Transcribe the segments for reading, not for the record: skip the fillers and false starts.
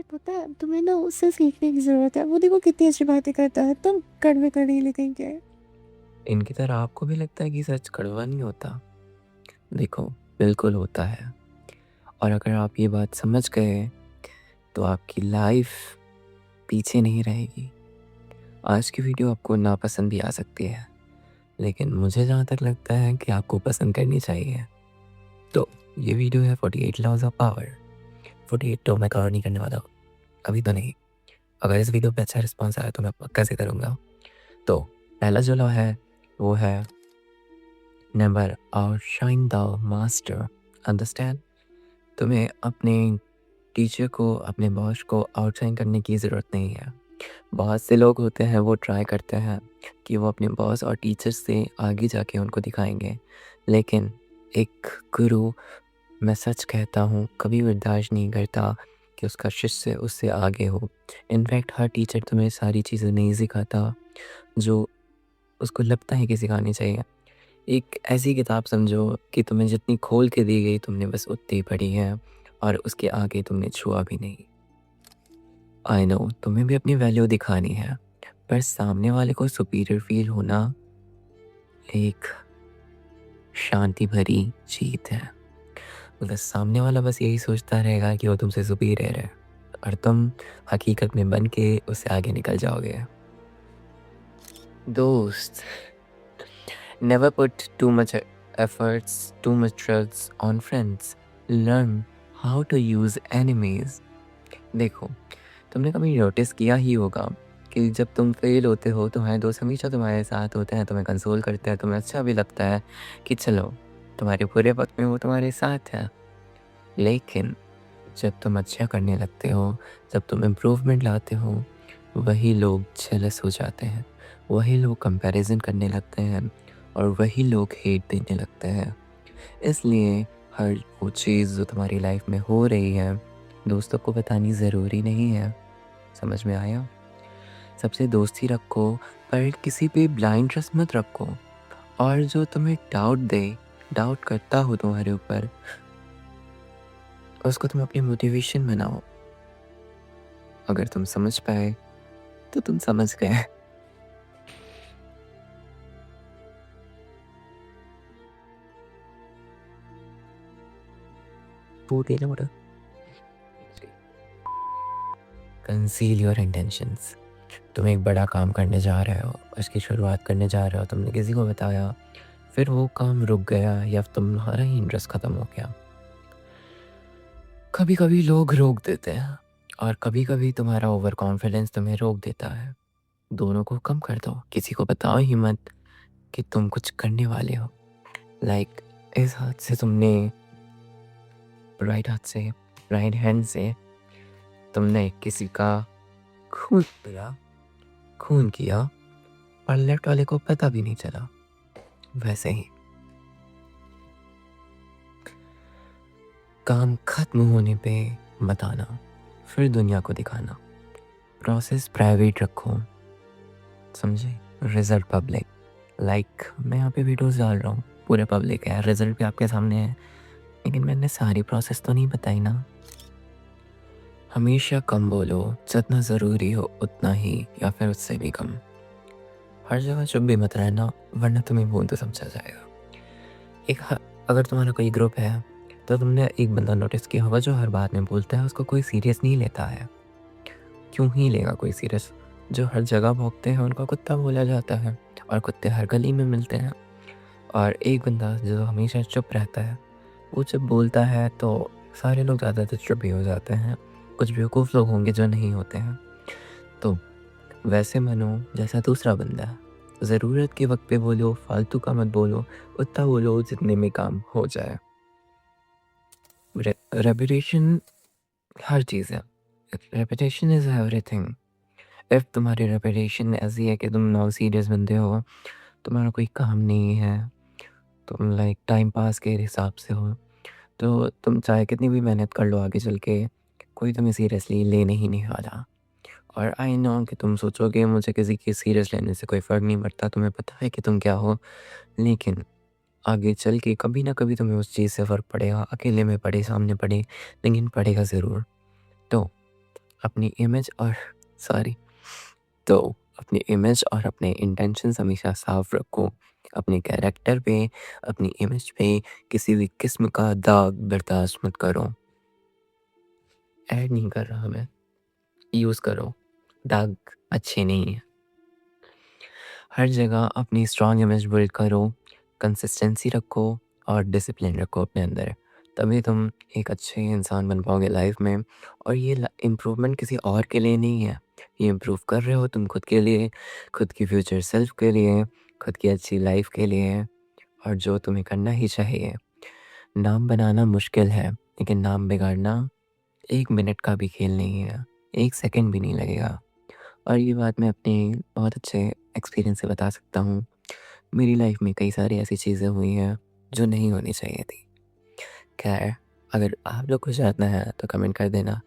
पर पता है तुम्हें ना उससे सीखने की ज़रूरत है। वो देखो कितनी अच्छी बातें करता है, तुम कड़वे कड़ीले कहीं के। इनकी तरह आपको भी लगता है कि सच कड़वा नहीं होता? देखो, बिल्कुल होता है। और अगर आप ये बात समझ गए तो आपकी लाइफ पीछे नहीं रहेगी। आज की वीडियो आपको नापसंद भी आ सकती है, लेकिन मुझे जहाँ तक लगता है कि आपको पसंद करनी चाहिए। तो ये वीडियो है 48 लॉज ऑफ पावर। 48 तो मैं कवर नहीं करने वाला हूँ, अभी तो नहीं। अगर इस वीडियो पे अच्छा रिस्पॉन्स आया तो मैं पक्का से करूँगा। तो पहला जो लॉ है वो है never outshine the master. Understand? तुम्हें अपने टीचर को, अपने बॉस को आउटशाइन करने की ज़रूरत नहीं है। बहुत से लोग होते हैं वो ट्राई करते हैं कि वो अपने बॉस और टीचर से आगे जाके उनको दिखाएंगे, लेकिन एक गुरु, मैं सच कहता हूँ, कभी बर्दाश्त नहीं करता कि उसका शिष्य उससे आगे हो। इनफैक्ट हर टीचर तुम्हें सारी चीज़ें नहीं सिखाता जो उसको लगता है कि सिखानी चाहिए। एक ऐसी किताब समझो कि तुम्हें जितनी खोल के दी गई तुमने बस उतनी ही पढ़ी है और उसके आगे तुमने छुआ भी नहीं। आई नो तुम्हें भी अपनी वैल्यू दिखानी है, पर सामने वाले को सुपीरियर फील होना एक शांति भरी जीत है। मतलब सामने वाला बस यही सोचता रहेगा कि वो तुमसे सुपीरियर है और तुम हकीकत में बन के उससे आगे निकल जाओगे। दोस्त, never put too much efforts, too much trust on friends. Learn how to use enemies. देखो, तुमने कभी नोटिस किया ही होगा कि जब तुम फेल होते हो तुम्हारे दोस्त हमेशा तुम्हारे साथ होते हैं, तुम्हें कंसोल करते हैं, तुम्हें अच्छा भी लगता है कि चलो तुम्हारे बुरे वक्त में वो तुम्हारे साथ है। लेकिन जब तुम अच्छा करने लगते हो, जब तुम इम्प्रूवमेंट लाते हो, वही लोग जेलस हो जाते हैं, वही लोग कंपैरिजन करने लगते हैं और वही लोग हेट देने लगते हैं। इसलिए हर वो चीज़ जो तुम्हारी लाइफ में हो रही है दोस्तों को बतानी ज़रूरी नहीं है। समझ में आया? सबसे दोस्ती रखो, पर किसी पे ब्लाइंड ट्रस्ट मत रखो। और जो तुम्हें डाउट दे, डाउट करता हो तुम्हारे ऊपर, उसको तुम अपनी मोटिवेशन बनाओ। अगर तुम समझ पाए तो तुम समझ गए। Conceal your intentions. तुम एक बड़ा काम करने जा रहे हो, उसकी शुरुआत करने जा रहे हो, तुमने किसी को बताया, फिर वो काम रुक गया या तुम्हारा ही इंटरेस्ट ख़त्म हो गया। कभी कभी लोग रोक देते हैं और कभी कभी तुम्हारा ओवर कॉन्फिडेंस तुम्हें रोक देता है। दोनों को कम कर दो, किसी को बताओ ही मत कि तुम कुछ करने वाले हो। लाइक इस हाथ से तुमने, राइट हाथ से, राइट हैंड से तुमने किसी का खून पिया, खून किया और लेफ्ट वाले को पता भी नहीं चला। वैसे ही काम खत्म होने पे बताना, फिर दुनिया को दिखाना। प्रोसेस प्राइवेट रखो, समझे? Result public. लाइक मैं यहाँ पे वीडियोस डाल रहा हूँ, पूरे पब्लिक है, रिजल्ट भी आपके सामने है, लेकिन मैंने सारी प्रोसेस तो नहीं बताई ना। हमेशा कम बोलो, जितना ज़रूरी हो उतना ही, या फिर उससे भी कम। हर जगह चुप भी मत रहना, वरना तुम्हें बोल तो समझा जाएगा। अगर तुम्हारा कोई ग्रुप है तो तुमने एक बंदा नोटिस किया होगा जो हर बात में बोलता है, उसको कोई सीरियस नहीं लेता है। क्यों ही लेगा कोई सीरियस? जो हर जगह भौंकते हैं उनको कुत्ता बोला जाता है और कुत्ते हर गली में मिलते हैं। और एक बंदा जो हमेशा चुप रहता है, वो जब बोलता है तो सारे लोग ज़्यादातर चुप ही हो जाते हैं। कुछ बेवकूफ़ लोग होंगे जो नहीं होते हैं। तो वैसे मानो जैसा दूसरा बंदा है, ज़रूरत के वक्त पे बोलो, फालतू का मत बोलो, उतना बोलो जितने में काम हो जाए। रेपुटेशन हर चीज़ है। Reputation is everything. इफ़ तुम्हारी रेपुटेशन ऐसी है कि तुम नॉन सीरियस बंदे हो, तुम्हारा कोई काम नहीं है, तुम लाइक टाइम पास के हिसाब से हो, तो तुम चाहे कितनी भी मेहनत कर लो आगे चल के, कोई तुम्हें सीरियसली लेने ही नहीं वाला। और आई नो कि तुम सोचोगे मुझे किसी की सीरियस लेने से कोई फ़र्क नहीं पड़ता, तुम्हें पता है कि तुम क्या हो, लेकिन आगे चल के कभी ना कभी तुम्हें उस चीज़ से फ़र्क पड़ेगा, अकेले में पड़े, सामने पड़े, लेकिन पड़ेगा ज़रूर। तो अपनी इमेज और सॉरी तो अपनी इमेज और अपने इंटेंशंस हमेशा साफ रखो। अपने कैरेक्टर पे, अपनी इमेज पे किसी भी किस्म का दाग बर्दाश्त मत करो। ऐड नहीं कर रहा मैं, यूज़ करो। दाग अच्छे नहीं हैं। हर जगह अपनी स्ट्रॉन्ग इमेज बिल्ड करो, कंसिस्टेंसी रखो और डिसिप्लिन रखो अपने अंदर। तभी तुम एक अच्छे इंसान बन पाओगे लाइफ में। और ये इम्प्रूवमेंट किसी और के लिए नहीं है, ये इम्प्रूव कर रहे हो तुम खुद के लिए, खुद की फ्यूचर सेल्फ के लिए, खुद की अच्छी लाइफ के लिए, और जो तुम्हें करना ही चाहिए। नाम बनाना मुश्किल है, लेकिन नाम बिगाड़ना 1 मिनट का भी खेल नहीं है, 1 सेकंड भी नहीं लगेगा। और ये बात मैं अपने बहुत अच्छे एक्सपीरियंस से बता सकता हूँ। मेरी लाइफ में कई सारी ऐसी चीज़ें हुई हैं जो नहीं होनी चाहिए थी। खैर, अगर आप लोग को जानना है तो कमेंट कर देना।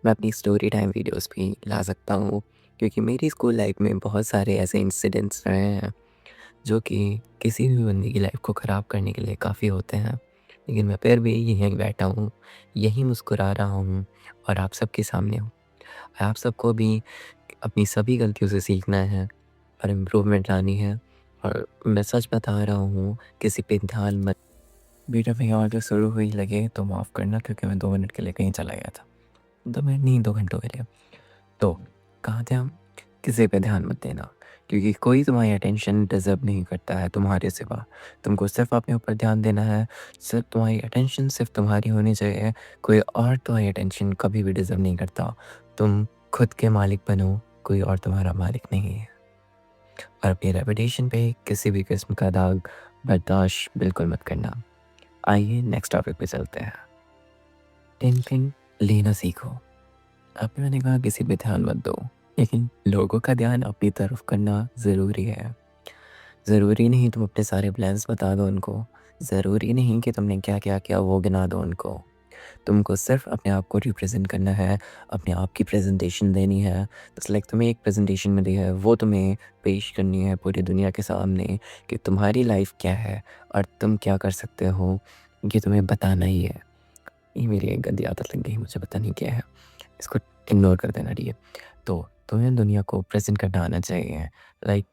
मैं अपनी स्टोरी टाइम वीडियोस भी ला सकता हूँ, क्योंकि मेरी स्कूल लाइफ में बहुत सारे ऐसे इंसिडेंट्स रहे हैं जो कि किसी भी बंदे की लाइफ को ख़राब करने के लिए काफ़ी होते हैं। लेकिन मैं फिर भी यहीं बैठा हूँ, यहीं मुस्कुरा रहा हूँ और आप सबके सामने हूँ। आप सबको भी अपनी सभी गलतियों से सीखना है और इम्प्रूवमेंट लानी है। और मैं सच बता रहा हूँ, किसी पे ध्यान मत। बेटा भैया ऑडियो शुरू हुई लगे तो माफ़ करना, क्योंकि मैं 2 मिनट के लिए कहीं चला गया था। 2 मिनट नहीं, 2 घंटों के लिए। तो कहाँ थे हम? किसी पे ध्यान मत देना, क्योंकि कोई तुम्हारी अटेंशन डिज़र्व नहीं करता है तुम्हारे सिवा। तुमको सिर्फ अपने ऊपर ध्यान देना है। सिर्फ तुम्हारी अटेंशन सिर्फ तुम्हारी होनी चाहिए। कोई और तुम्हारी अटेंशन कभी भी डिज़र्व नहीं करता। तुम खुद के मालिक बनो, कोई और तुम्हारा मालिक नहीं है। और अपनी रेपुटेशन पे किसी भी किस्म का दाग बर्दाश्त बिल्कुल मत करना। आइए नेक्स्ट टॉपिक पे चलते हैं। टेंशन लेना सीखो। अभी मैंने कहा किसी पे ध्यान मत दो, लेकिन लोगों का ध्यान अपनी तरफ करना ज़रूरी है। ज़रूरी नहीं तुम अपने सारे प्लान्स बता दो उनको। ज़रूरी नहीं कि तुमने क्या-क्या किया वो गिना दो उनको। तुमको सिर्फ अपने आप को रिप्रेज़ेंट करना है, अपने आप की प्रेज़ेंटेशन देनी है। जस्ट लाइक तुम्हें एक प्रेज़ेंटेशन मिली है, वो तुम्हें पेश करनी है पूरी दुनिया के सामने कि तुम्हारी लाइफ़ क्या है और तुम क्या कर सकते हो, ये तुम्हें बताना ही है। ये मेरी एक गंदी आदत लग गई, मुझे पता नहीं क्या है। इसको इग्नोर कर देना चाहिए। तो तुम्हें दुनिया को प्रेज़ेंट करना आना चाहिए। लाइक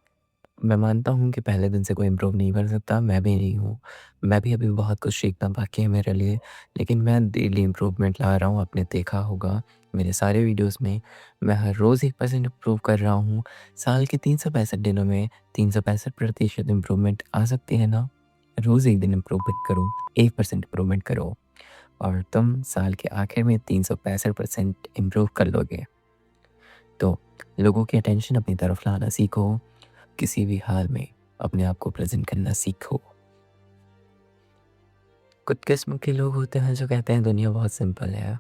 मैं मानता हूँ कि पहले दिन से कोई इम्प्रूव नहीं कर सकता, मैं भी नहीं हूँ। मैं भी अभी बहुत कुछ सीखना बाकी है मेरे लिए, लेकिन मैं डेली इम्प्रूवमेंट ला रहा हूँ। आपने देखा होगा मेरे सारे वीडियोज़ में, मैं हर रोज़ 1% इम्प्रूव कर रहा हूँ। साल के 365 दिनों में 365% इम्प्रूवमेंट आ सकती है ना? रोज़ 1 दिन इम्प्रूवमेंट करो, 1% इम्प्रूवमेंट करो और तुम साल के आखिर में 365% इम्प्रूव कर लोगे। तो लोगों की अटेंशन अपनी तरफ लाना सीखो। किसी भी हाल में अपने आप को प्रेज़ेंट करना सीखो। कुछ किस्म के लोग होते हैं जो कहते हैं दुनिया बहुत सिंपल है,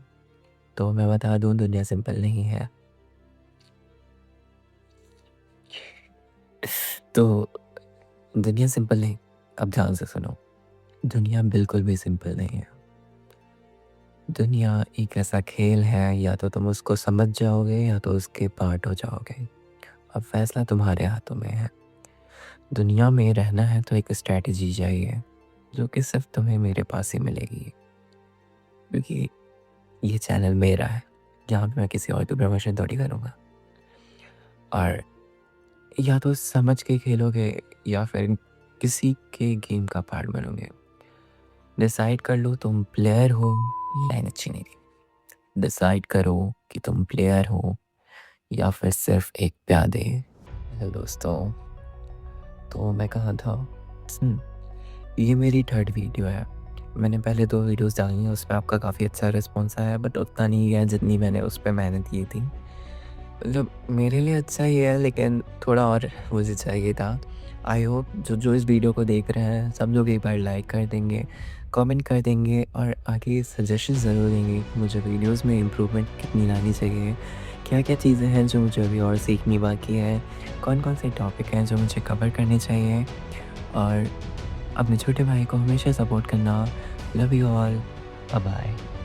तो मैं बता दूँ दुनिया सिंपल नहीं है। तो दुनिया सिंपल नहीं, अब ध्यान से सुनो। दुनिया बिल्कुल भी सिंपल नहीं है। दुनिया एक ऐसा खेल है, या तो तुम उसको समझ जाओगे या तो उसके पार्ट हो जाओगे। अब फैसला तुम्हारे हाथों में है। दुनिया में रहना है तो एक स्ट्रैटेजी चाहिए, जो कि सिर्फ तुम्हें मेरे पास ही मिलेगी, क्योंकि ये चैनल मेरा है, जहाँ पे मैं किसी और की प्रमोशन थोड़ी करूँगा। और या तो समझ के खेलोगे या फिर किसी के गेम का पार्ट बनोगे। डिसाइड कर लो तुम प्लेयर हो। लाइन अच्छी नहीं थी। डिसाइड करो कि तुम प्लेयर हो या फिर सिर्फ एक प्यादे। हेलो दोस्तों, तो मैं कहाँ था? ये मेरी 3rd वीडियो है। मैंने पहले 2 वीडियोस डाली हैं, उस पे आपका काफ़ी अच्छा रिस्पॉन्स आया, बट उतना नहीं है जितनी मैंने उस पे मेहनत की थी। मतलब मेरे लिए अच्छा ही है, लेकिन थोड़ा और मुझे चाहिए था। आई होप जो इस वीडियो को देख रहे हैं सब लोग एक बार लाइक कर देंगे, कमेंट कर देंगे और आगे सजेशन ज़रूर देंगे कि मुझे वीडियोस में इम्प्रूवमेंट कितनी लानी चाहिए, क्या-क्या चीज़ें हैं जो मुझे अभी और सीखनी बाकी है, कौन-कौन से टॉपिक हैं जो मुझे कवर करने चाहिए। और अपने छोटे भाई को हमेशा सपोर्ट करना। Love you all. Bye bye.